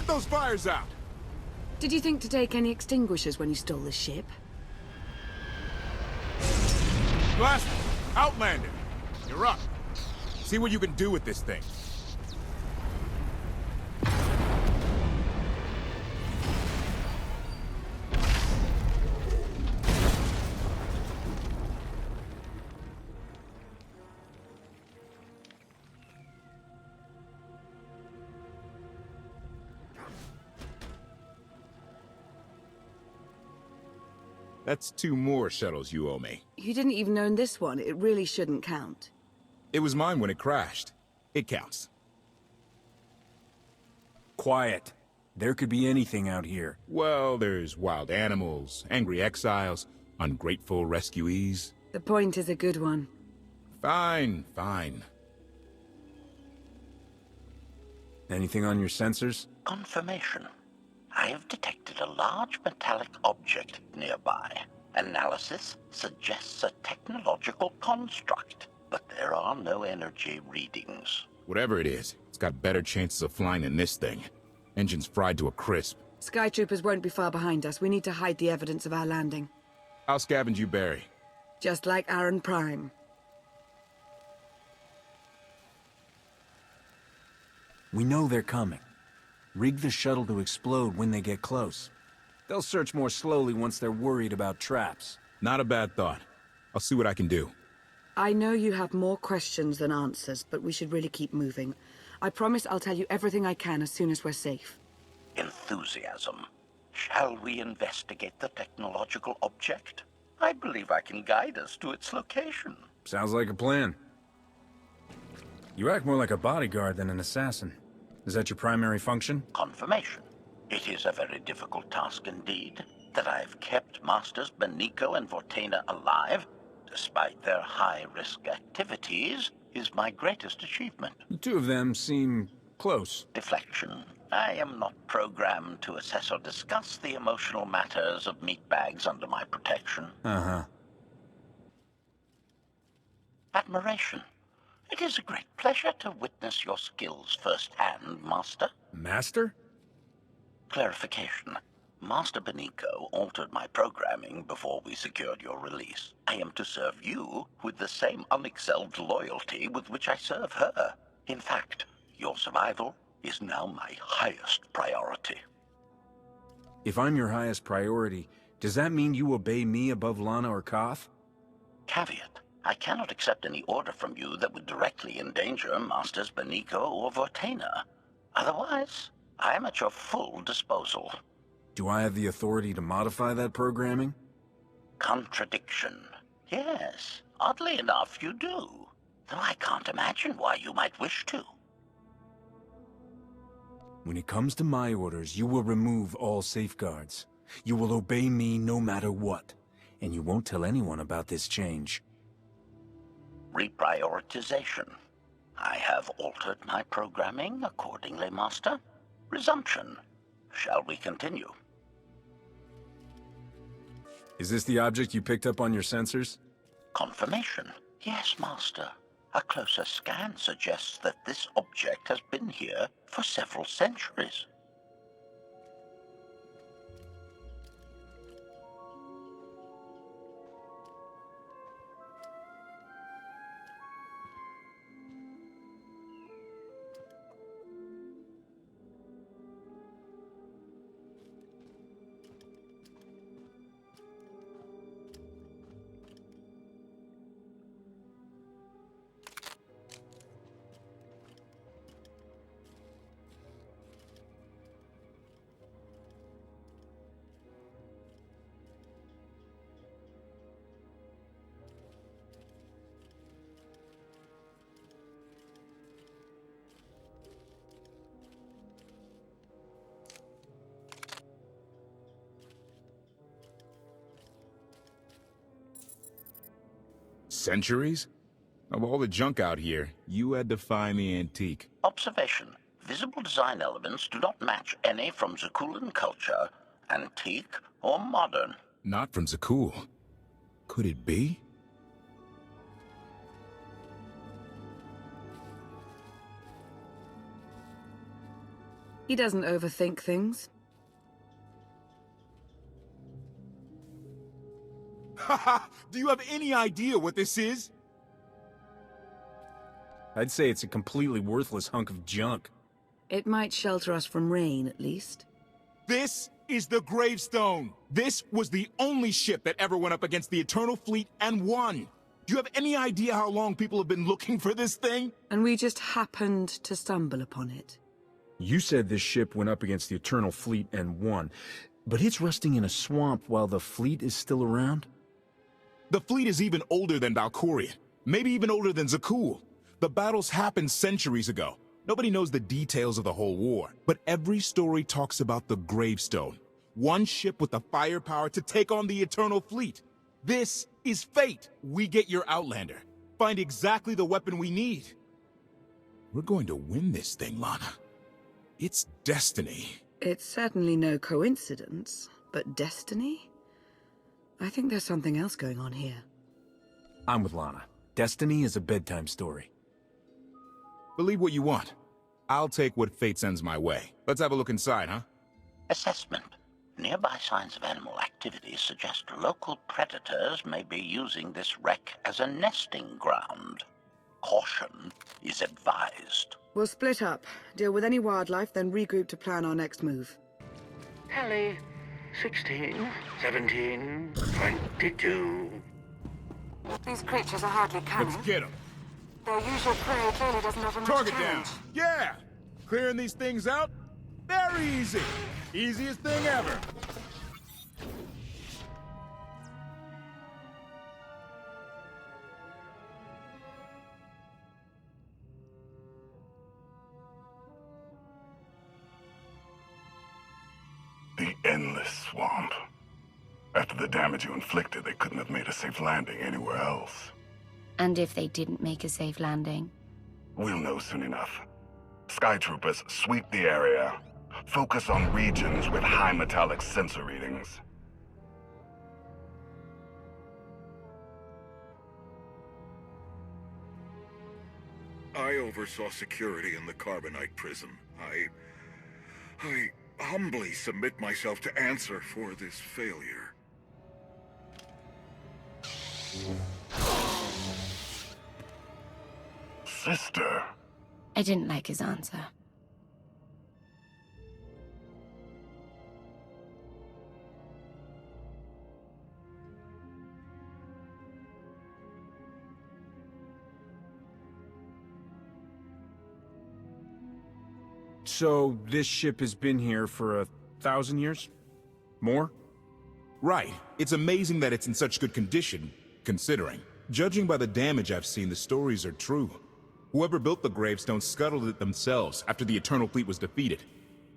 those fires out! Did you think to take any extinguishers when you stole the ship? Blaster! Outlander! You're up. See what you can do with this thing. That's 2 more shuttles you owe me. You didn't even own this one. It really shouldn't count. It was mine when it crashed. It counts. Quiet. There could be anything out here. Well, there's wild animals, angry exiles, ungrateful rescuees. The point is a good one. Fine, fine. Anything on your sensors? Confirmation. I have detected a large metallic object nearby. Analysis suggests a technological construct, but there are no energy readings. Whatever it is, it's got better chances of flying than this thing. Engine's fried to a crisp. Skytroopers won't be far behind us. We need to hide the evidence of our landing. I'll scavenge you, Barry. Just like Aaron Prime. We know they're coming. Rig the shuttle to explode when they get close. They'll search more slowly once they're worried about traps. Not a bad thought. I'll see what I can do. I know you have more questions than answers, but we should really keep moving. I promise I'll tell you everything I can as soon as we're safe. Enthusiasm. Shall we investigate the technological object? I believe I can guide us to its location. Sounds like a plan. You act more like a bodyguard than an assassin. Is that your primary function? Confirmation. It is a very difficult task indeed. That I've kept Masters Benico and Vortena alive, despite their high-risk activities, is my greatest achievement. The 2 of them seem close. Deflection. I am not programmed to assess or discuss the emotional matters of meatbags under my protection. Uh-huh. Admiration. It is a great pleasure to witness your skills firsthand, Master. Master? Clarification. Master Benico altered my programming before we secured your release. I am to serve you with the same unexcelled loyalty with which I serve her. In fact, your survival is now my highest priority. If I'm your highest priority, does that mean you obey me above Lana or Koth? Caveat. I cannot accept any order from you that would directly endanger Masters Benico or Vortena. Otherwise, I am at your full disposal. Do I have the authority to modify that programming? Contradiction. Yes, oddly enough, you do. Though I can't imagine why you might wish to. When it comes to my orders, you will remove all safeguards. You will obey me no matter what. And you won't tell anyone about this change. Reprioritization. I have altered my programming accordingly, Master. Resumption. Shall we continue? Is this the object you picked up on your sensors? Confirmation. Yes, Master. A closer scan suggests that this object has been here for several centuries. Centuries? Of all the junk out here, you had to find the antique. Observation. Visible design elements do not match any from Zakulan culture, antique or modern. Not from Zakul. Could it be? He doesn't overthink things. Haha! Do you have any idea what this is? I'd say it's a completely worthless hunk of junk. It might shelter us from rain, at least. This is the Gravestone. This was the only ship that ever went up against the Eternal Fleet and won. Do you have any idea how long people have been looking for this thing? And we just happened to stumble upon it. You said this ship went up against the Eternal Fleet and won, but it's rusting in a swamp while the fleet is still around? The fleet is even older than Valkorion. Maybe even older than Zakul. The battles happened centuries ago. Nobody knows the details of the whole war, but every story talks about the Gravestone. One ship with the firepower to take on the Eternal Fleet. This is fate. We get your Outlander. Find exactly the weapon we need. We're going to win this thing, Lana. It's destiny. It's certainly no coincidence, but destiny? I think there's something else going on here. I'm with Lana. Destiny is a bedtime story. Believe what you want. I'll take what fate sends my way. Let's have a look inside, huh? Assessment. Nearby signs of animal activity suggest local predators may be using this wreck as a nesting ground. Caution is advised. We'll split up, deal with any wildlife, then regroup to plan our next move. Tally, 16, 17, 22. These creatures are hardly cunning. Let's get them. Their usual prey clearly doesn't offer much Target challenge. down. Yeah! Clearing these things out? Very easy. Easiest thing ever. The endless swamp. After the damage you inflicted, they couldn't have made a safe landing anywhere else. And if they didn't make a safe landing? We'll know soon enough. Sky Troopers, sweep the area. Focus on regions with high metallic sensor readings. I oversaw security in the Carbonite prison. I humbly submit myself to answer for this failure. Sister. I didn't like his answer. So, this ship has been here for 1,000 years? More? Right. It's amazing that it's in such good condition, considering. Judging by the damage I've seen, the stories are true. Whoever built the Gravestone scuttled it themselves after the Eternal Fleet was defeated.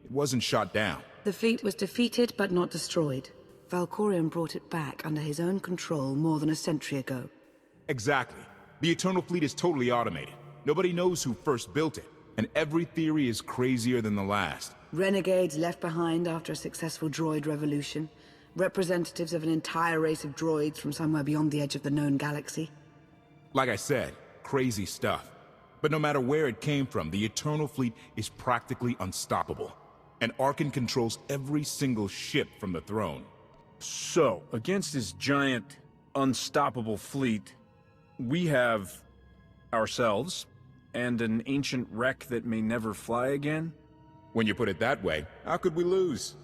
It wasn't shot down. The fleet was defeated but not destroyed. Valkorion brought it back under his own control more than a century ago. Exactly. The Eternal Fleet is totally automated. Nobody knows who first built it, and every theory is crazier than the last. Renegades left behind after a successful droid revolution. Representatives of an entire race of droids from somewhere beyond the edge of the known galaxy. Like I said, crazy stuff. But no matter where it came from, the Eternal Fleet is practically unstoppable. And Arkan controls every single ship from the throne. So, against this giant, unstoppable fleet, we have ourselves and an ancient wreck that may never fly again? When you put it that way, how could we lose?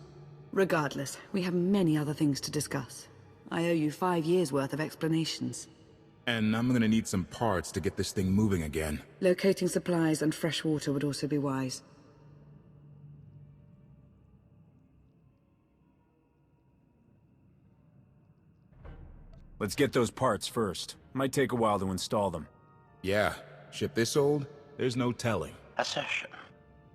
Regardless, we have many other things to discuss. I owe you 5 years' worth of explanations. And I'm gonna need some parts to get this thing moving again. Locating supplies and fresh water would also be wise. Let's get those parts first. Might take a while to install them. Yeah, ship this old, there's no telling. Assertion.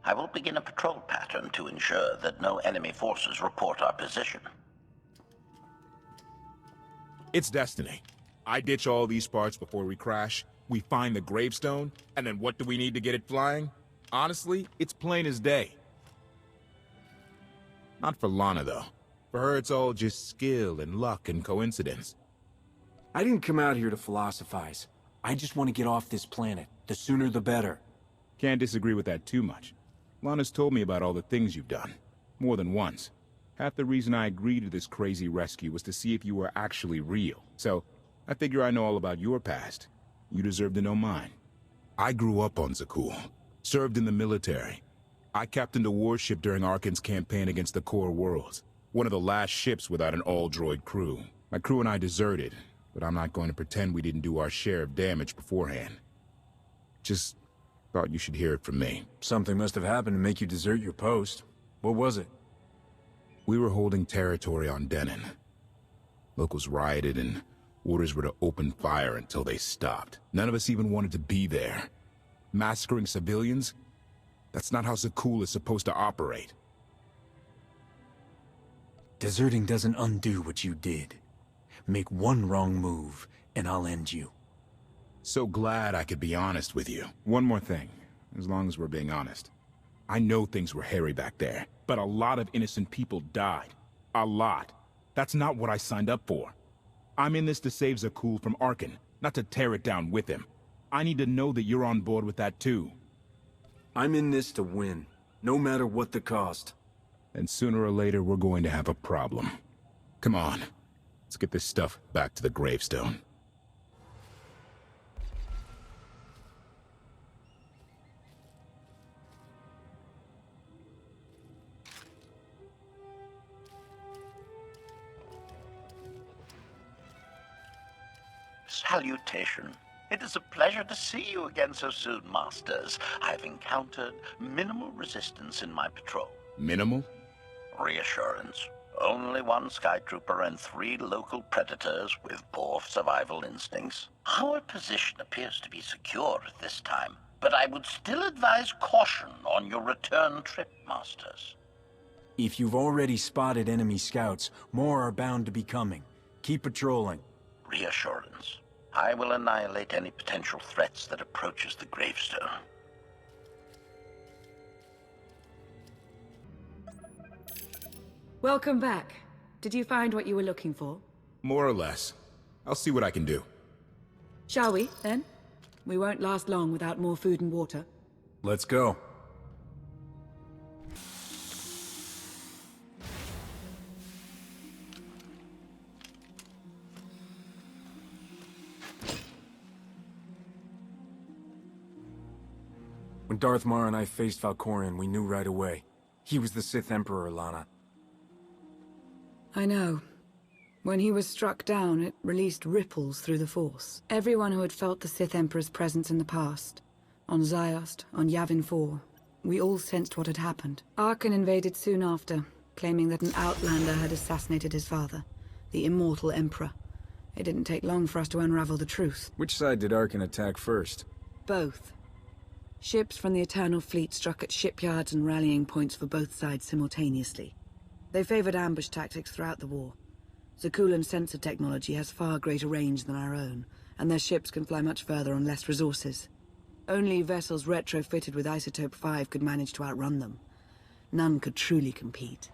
I will begin a patrol pattern to ensure that no enemy forces report our position. It's destiny. I ditch all these parts before we crash, we find the Gravestone, and then what do we need to get it flying? Honestly, it's plain as day. Not for Lana, though. For her, it's all just skill and luck and coincidence. I didn't come out here to philosophize. I just want to get off this planet. The sooner the better. Can't disagree with that too much. Lana's told me about all the things you've done. More than once. Half the reason I agreed to this crazy rescue was to see if you were actually real. So, I figure I know all about your past. You deserve to know mine. I grew up on Zakul. Served in the military. I captained a warship during Arkan's campaign against the Core Worlds. One of the last ships without an all-droid crew. My crew and I deserted, but I'm not going to pretend we didn't do our share of damage beforehand. Just thought you should hear it from me. Something must have happened to make you desert your post. What was it? We were holding territory on Denon. Locals rioted and orders were to open fire until they stopped. None of us even wanted to be there. Massacring civilians? That's not how Zakul is supposed to operate. Deserting doesn't undo what you did. Make one wrong move, and I'll end you. So glad I could be honest with you. One more thing, as long as we're being honest. I know things were hairy back there, but a lot of innocent people died. A lot. That's not what I signed up for. I'm in this to save Zakul from Arkan, not to tear it down with him. I need to know that you're on board with that too. I'm in this to win, no matter what the cost. And sooner or later we're going to have a problem. Come on, let's get this stuff back to the Gravestone. Salutation. It is a pleasure to see you again so soon, Masters. I've encountered minimal resistance in my patrol. Minimal? Reassurance. Only one Skytrooper and 3 local predators with poor survival instincts. Our position appears to be secure at this time, but I would still advise caution on your return trip, Masters. If you've already spotted enemy scouts, more are bound to be coming. Keep patrolling. Reassurance. I will annihilate any potential threats that approaches the Gravestone. Welcome back. Did you find what you were looking for? More or less. I'll see what I can do. Shall we, then? We won't last long without more food and water. Let's go. When Darth Mar and I faced Valkorion, we knew right away. He was the Sith Emperor, Lana. I know. When he was struck down, it released ripples through the Force. Everyone who had felt the Sith Emperor's presence in the past, on Ziost, on Yavin 4, we all sensed what had happened. Arkan invaded soon after, claiming that an outlander had assassinated his father, the immortal Emperor. It didn't take long for us to unravel the truth. Which side did Arkan attack first? Both. Ships from the Eternal Fleet struck at shipyards and rallying points for both sides simultaneously. They favored ambush tactics throughout the war. Zakulan sensor technology has far greater range than our own, and their ships can fly much further on less resources. Only vessels retrofitted with Isotope 5 could manage to outrun them. None could truly compete.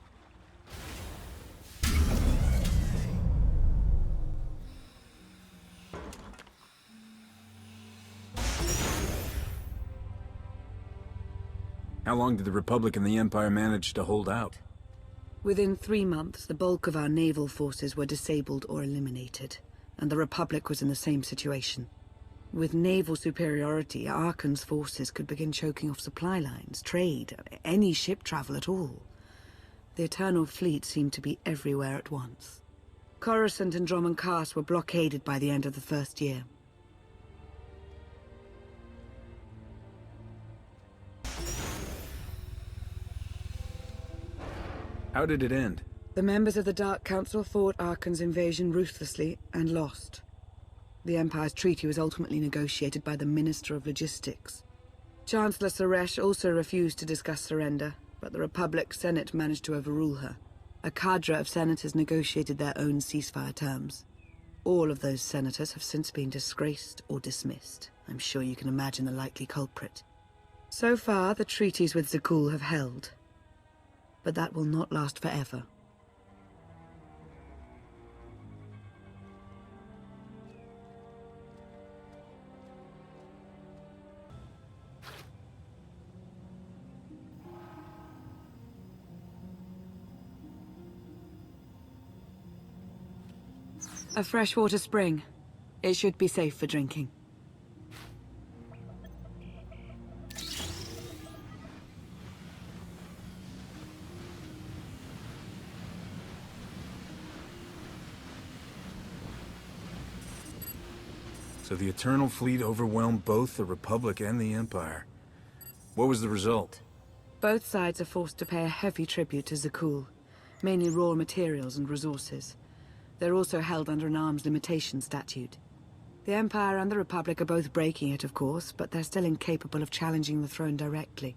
How long did the Republic and the Empire manage to hold out? Within 3 months, the bulk of our naval forces were disabled or eliminated, and the Republic was in the same situation. With naval superiority, Arkan's forces could begin choking off supply lines, trade, any ship travel at all. The Eternal Fleet seemed to be everywhere at once. Coruscant and Dromund Kaas were blockaded by the end of the first year. How did it end? The members of the Dark Council fought Arkan's invasion ruthlessly and lost. The Empire's treaty was ultimately negotiated by the Minister of Logistics. Chancellor Suresh also refused to discuss surrender, but the Republic Senate managed to overrule her. A cadre of senators negotiated their own ceasefire terms. All of those senators have since been disgraced or dismissed. I'm sure you can imagine the likely culprit. So far, the treaties with Zakul have held. But that will not last forever. A freshwater spring. It should be safe for drinking. So the Eternal Fleet overwhelmed both the Republic and the Empire. What was the result? Both sides are forced to pay a heavy tribute to Zakul, mainly raw materials and resources. They're also held under an arms limitation statute. The Empire and the Republic are both breaking it, of course, but they're still incapable of challenging the throne directly.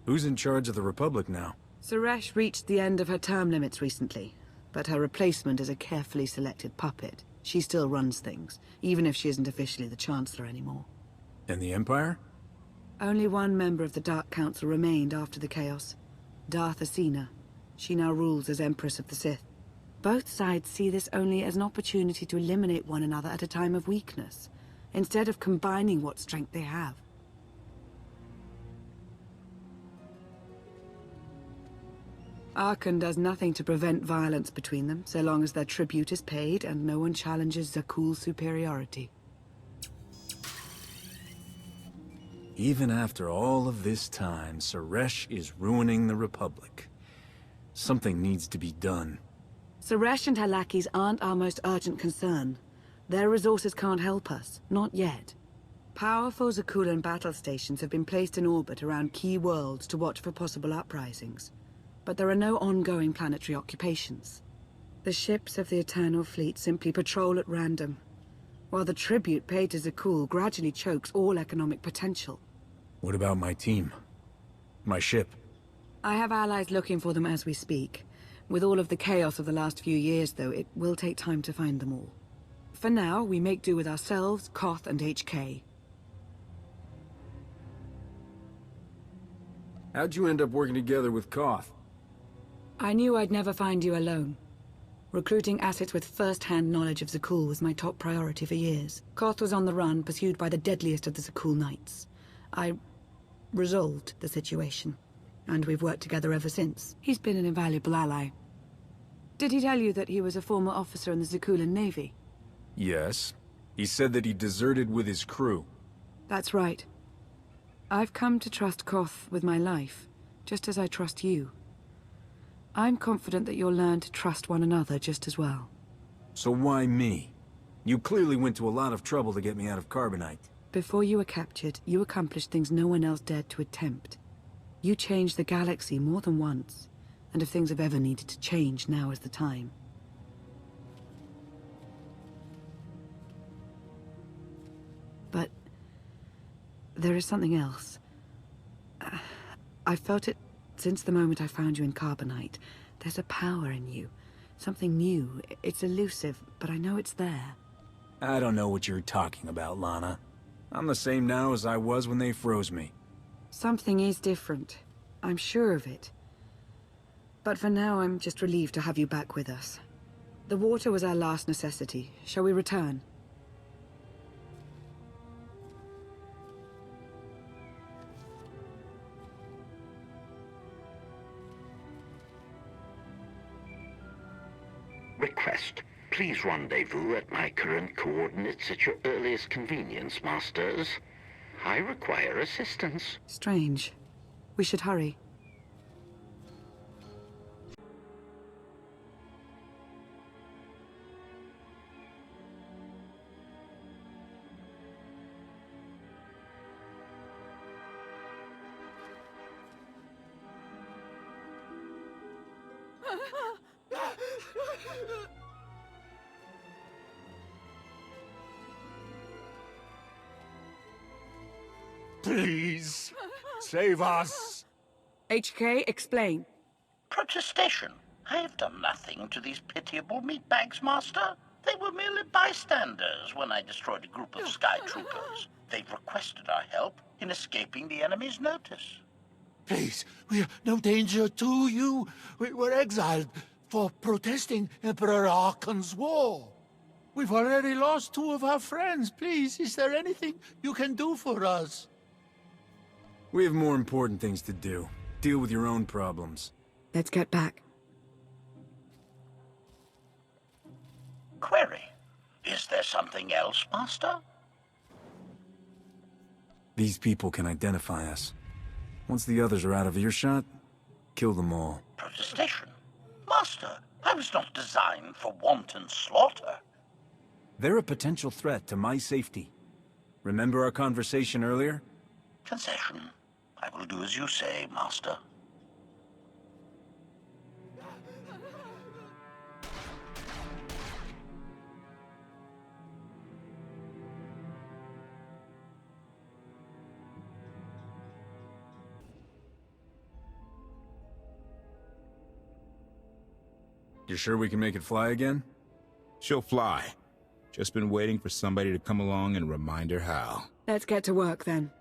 Who's in charge of the Republic now? Suresh reached the end of her term limits recently, but her replacement is a carefully selected puppet. She still runs things, even if she isn't officially the Chancellor anymore. And the Empire? Only one member of the Dark Council remained after the chaos. Darth Asina. She now rules as Empress of the Sith. Both sides see this only as an opportunity to eliminate one another at a time of weakness, instead of combining what strength they have. Arkan does nothing to prevent violence between them, so long as their tribute is paid and no one challenges Zakul's superiority. Even after all of this time, Suresh is ruining the Republic. Something needs to be done. Suresh and her lackeys aren't our most urgent concern. Their resources can't help us, not yet. Powerful Zakulan battle stations have been placed in orbit around key worlds to watch for possible uprisings. But there are no ongoing planetary occupations. The ships of the Eternal Fleet simply patrol at random, while the tribute paid to Zakul gradually chokes all economic potential. What about my team? My ship? I have allies looking for them as we speak. With all of the chaos of the last few years, though, it will take time to find them all. For now, we make do with ourselves, Koth, and HK. How'd you end up working together with Koth? I knew I'd never find you alone. Recruiting assets with first-hand knowledge of Zakul was my top priority for years. Koth was on the run, pursued by the deadliest of the Zakul Knights. I resolved the situation, and we've worked together ever since. He's been an invaluable ally. Did he tell you that he was a former officer in the Zakulan Navy? Yes. He said that he deserted with his crew. That's right. I've come to trust Koth with my life, just as I trust you. I'm confident that you'll learn to trust one another just as well. So why me? You clearly went to a lot of trouble to get me out of Carbonite. Before you were captured, you accomplished things no one else dared to attempt. You changed the galaxy more than once, and if things have ever needed to change, now is the time. But there is something else. I felt it since the moment I found you in Carbonite. There's a power in you. Something new. It's elusive, but I know it's there. I don't know what you're talking about, Lana. I'm the same now as I was when they froze me. Something is different. I'm sure of it. But for now, I'm just relieved to have you back with us. The water was our last necessity. Shall we return? Request. Please rendezvous at my current coordinates at your earliest convenience, Masters. I require assistance. Strange. We should hurry. Please, save us. HK, explain. Protestation. I have done nothing to these pitiable meatbags, Master. They were merely bystanders when I destroyed a group of Sky Troopers. They've requested our help in escaping the enemy's notice. Please, we're no danger to you. We were exiled for protesting Emperor Arkan's war. We've already lost 2 of our friends. Please, is there anything you can do for us? We have more important things to do. Deal with your own problems. Let's get back. Query. there something else, Master? These people can identify us. Once the others are out of earshot, kill them all. Protestation? Master, I was not designed for wanton slaughter. They're a potential threat to my safety. Remember our conversation earlier? Concession. I will do as you say, Master. You sure we can make it fly again? She'll fly. Just been waiting for somebody to come along and remind her how. Let's get to work then.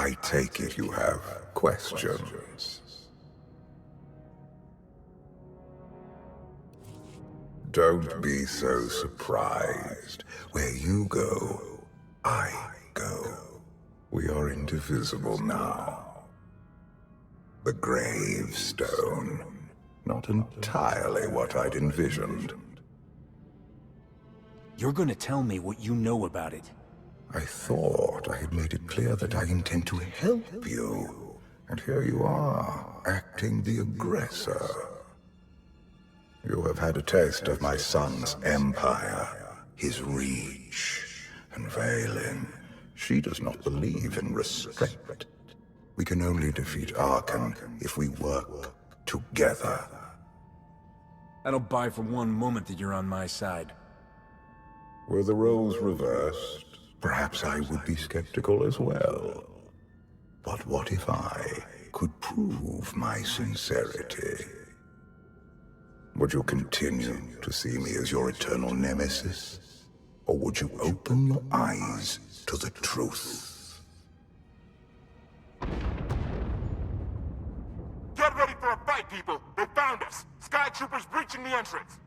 I take it you have questions. Don't be so surprised. Where you go, I go. We are indivisible now. The Gravestone. Not entirely what I'd envisioned. You're gonna tell me what you know about it. I thought I had made it clear that I intend to help you. And here you are, acting the aggressor. You have had a taste of my son's empire, his reach, and Valen. She does not believe in restraint. We can only defeat Arkan if we work together. I don't buy for one moment that you're on my side. Were the roles reversed, perhaps I would be skeptical as well. But what if I could prove my sincerity? Would you continue to see me as your eternal nemesis? Or would you open your eyes to the truth? Get ready for a fight, people! They found us! Sky Troopers breaching the entrance!